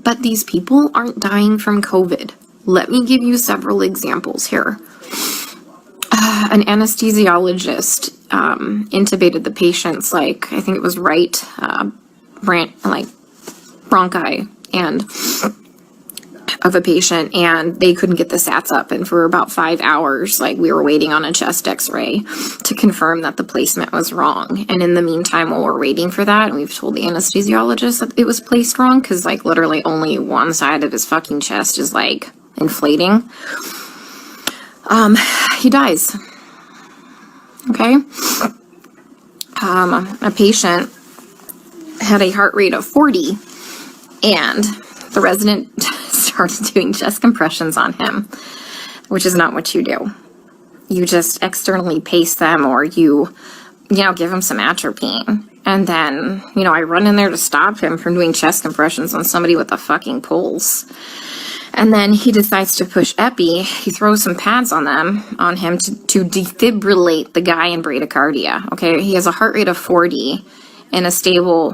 But these people aren't dying from COVID. Let me give you several examples here. An anesthesiologist intubated the patient's, like, I think it was right bronchi and of a patient, and they couldn't get the sats up, and for about 5 hours, like, we were waiting on a chest x-ray to confirm that the placement was wrong. And in the meantime, while we're waiting for that, we've told the anesthesiologist that it was placed wrong, because, like, literally only one side of his fucking chest is, like, inflating. He dies. Okay? A patient had a heart rate of 40, and the resident started doing chest compressions on him, which is not what you do. You just externally pace them, or you give him some atropine. And then, I run in there to stop him from doing chest compressions on somebody with a fucking pulse. And then he decides to push epi. He throws some pads on him to defibrillate the guy in bradycardia. Okay, he has a heart rate of 40 in a stable,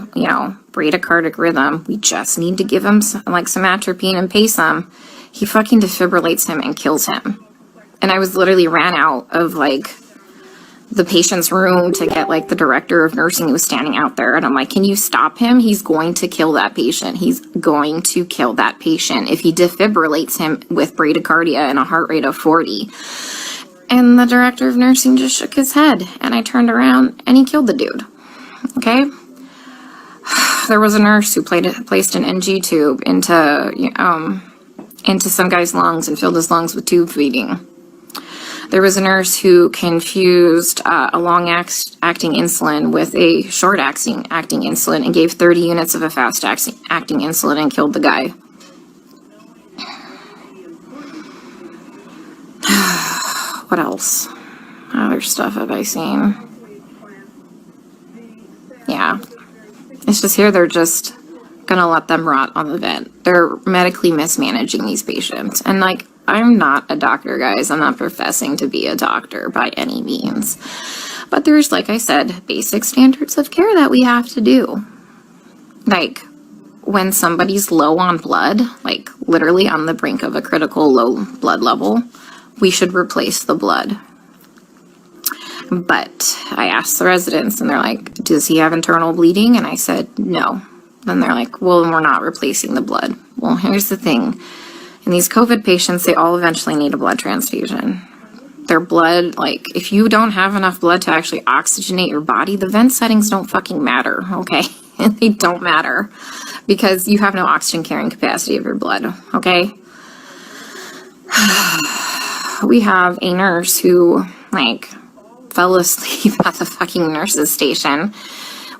bradycardic rhythm. We just need to give him some atropine and pace him. He fucking defibrillates him and kills him. And I was literally ran out of, like, the patient's room to get, like, the director of nursing who was standing out there. And I'm like, can you stop him? He's going to kill that patient. He's going to kill that patient if he defibrillates him with bradycardia and a heart rate of 40. And the director of nursing just shook his head. And I turned around and he killed the dude. Okay? There was a nurse who placed an NG tube into some guy's lungs and filled his lungs with tube feeding. There was a nurse who confused a long-acting insulin with a short-acting insulin and gave 30 units of a fast-acting insulin and killed the guy. What else? Other stuff have I seen? Yeah. It's just here they're just gonna let them rot on the vent. They're medically mismanaging these patients. And, like, I'm not a doctor, guys. I'm not professing to be a doctor by any means. But there's, like I said, basic standards of care that we have to do. Like, when somebody's low on blood, like literally on the brink of a critical low blood level, we should replace the blood. But I asked the residents, and they're like, does he have internal bleeding? And I said, no. Then they're like, well, we're not replacing the blood. Well, here's the thing. In these COVID patients, they all eventually need a blood transfusion. Their blood, like, if you don't have enough blood to actually oxygenate your body, the vent settings don't fucking matter, okay? They don't matter because you have no oxygen carrying capacity of your blood, okay? We have a nurse who, like, fell asleep at the fucking nurse's station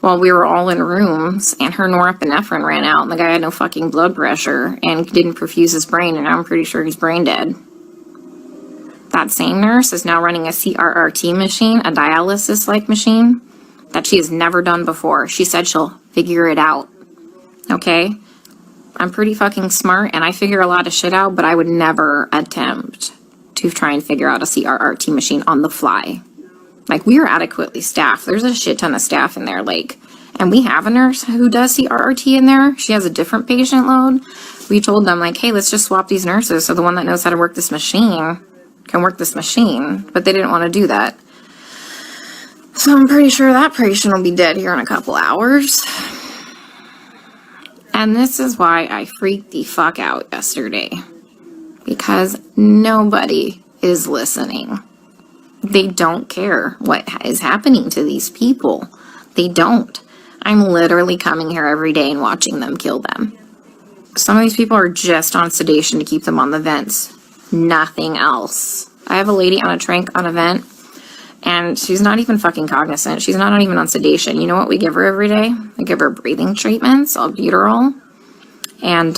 while we were all in rooms, and her norepinephrine ran out, and the guy had no fucking blood pressure and didn't perfuse his brain, and I'm pretty sure he's brain dead. That same nurse is now running a CRRT machine, a dialysis-like machine, that she has never done before. She said she'll figure it out, okay? I'm pretty fucking smart, and I figure a lot of shit out, but I would never attempt to try and figure out a CRRT machine on the fly. Like, we are adequately staffed. There's a shit ton of staff in there, like, and we have a nurse who does CRRT in there. She has a different patient load. We told them, like, hey, let's just swap these nurses so the one that knows how to work this machine can work this machine, but they didn't want to do that. So I'm pretty sure that patient will be dead here in a couple hours. And this is why I freaked the fuck out yesterday, because nobody is listening. They don't care what is happening to these people. They don't. I'm literally coming here every day and watching them kill them. Some of these people are just on sedation to keep them on the vents. Nothing else. I have a lady on a tranq on a vent, and she's not even fucking cognizant. She's not even on sedation. You know what we give her every day? We give her breathing treatments, albuterol, and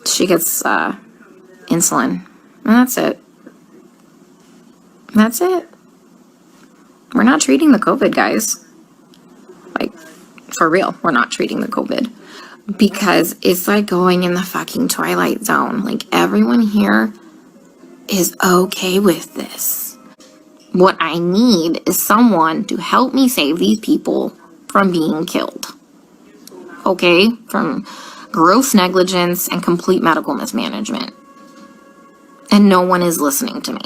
she gets insulin. And that's it. That's it. We're not treating the COVID, guys. Like, for real, we're not treating the COVID. Because it's like going in the fucking Twilight Zone. Like, everyone here is okay with this. What I need is someone to help me save these people from being killed. Okay? From gross negligence, and complete medical mismanagement. And no one is listening to me.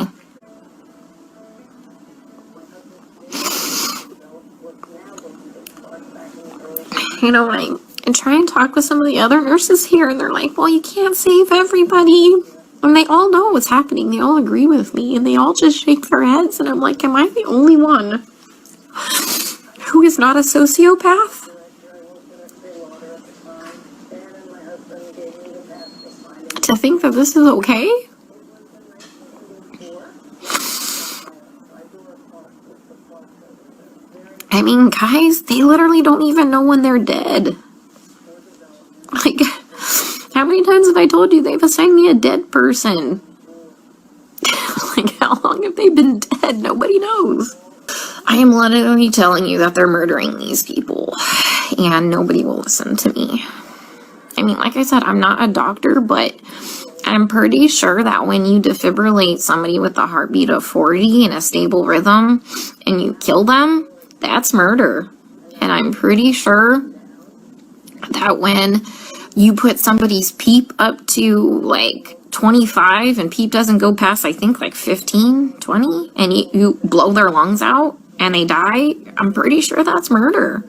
You know, I try and talk with some of the other nurses here, and they're like, well, you can't save everybody. And they all know what's happening. They all agree with me, and they all just shake their heads. And I'm like, am I the only one who is not a sociopath? To think that this is okay? I mean, guys, they literally don't even know when they're dead. Like, how many times have I told you they've assigned me a dead person? Like, how long have they been dead? Nobody knows. I am literally telling you that they're murdering these people, and nobody will listen to me. I mean, like I said, I'm not a doctor, but I'm pretty sure that when you defibrillate somebody with a heartbeat of 40 in a stable rhythm and you kill them, that's murder. And I'm pretty sure that when you put somebody's PEEP up to like 25 and PEEP doesn't go past, I think, like 15, 20, and you blow their lungs out and they die, I'm pretty sure that's murder.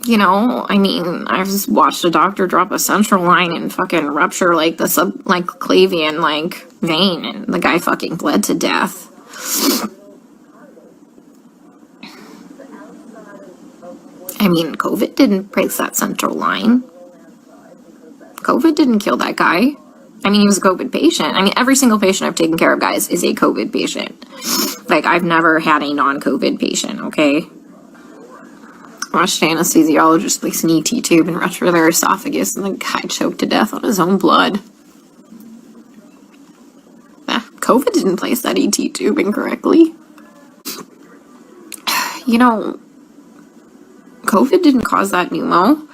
You know, I mean, I've just watched a doctor drop a central line and fucking rupture like the subclavian like vein, and the guy fucking bled to death. I mean, COVID didn't break that central line. COVID didn't kill that guy. I mean, he was a COVID patient. I mean, every single patient I've taken care of, guys, is a COVID patient. Like, I've never had a non-COVID patient, okay? Watched an anesthesiologist place an ET tube and rupture their esophagus, and the guy choked to death on his own blood. COVID didn't place that ET tube incorrectly. You know, COVID didn't cause that pneumo.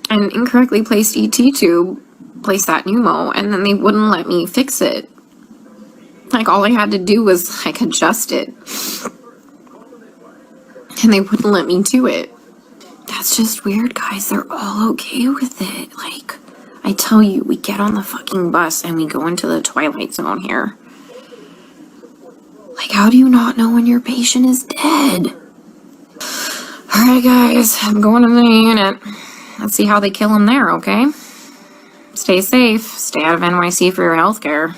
An incorrectly placed ET tube placed that pneumo, and then they wouldn't let me fix it. Like, all I had to do was, like, adjust it. And they wouldn't let me do it. That's just weird, guys. They're all okay with it. Like, I tell you, we get on the fucking bus and we go into the twilight zone here. Like, how do you not know when your patient is dead? Alright, guys, I'm going to the unit. Let's see how they kill him there, okay? Stay safe. Stay out of NYC for your healthcare.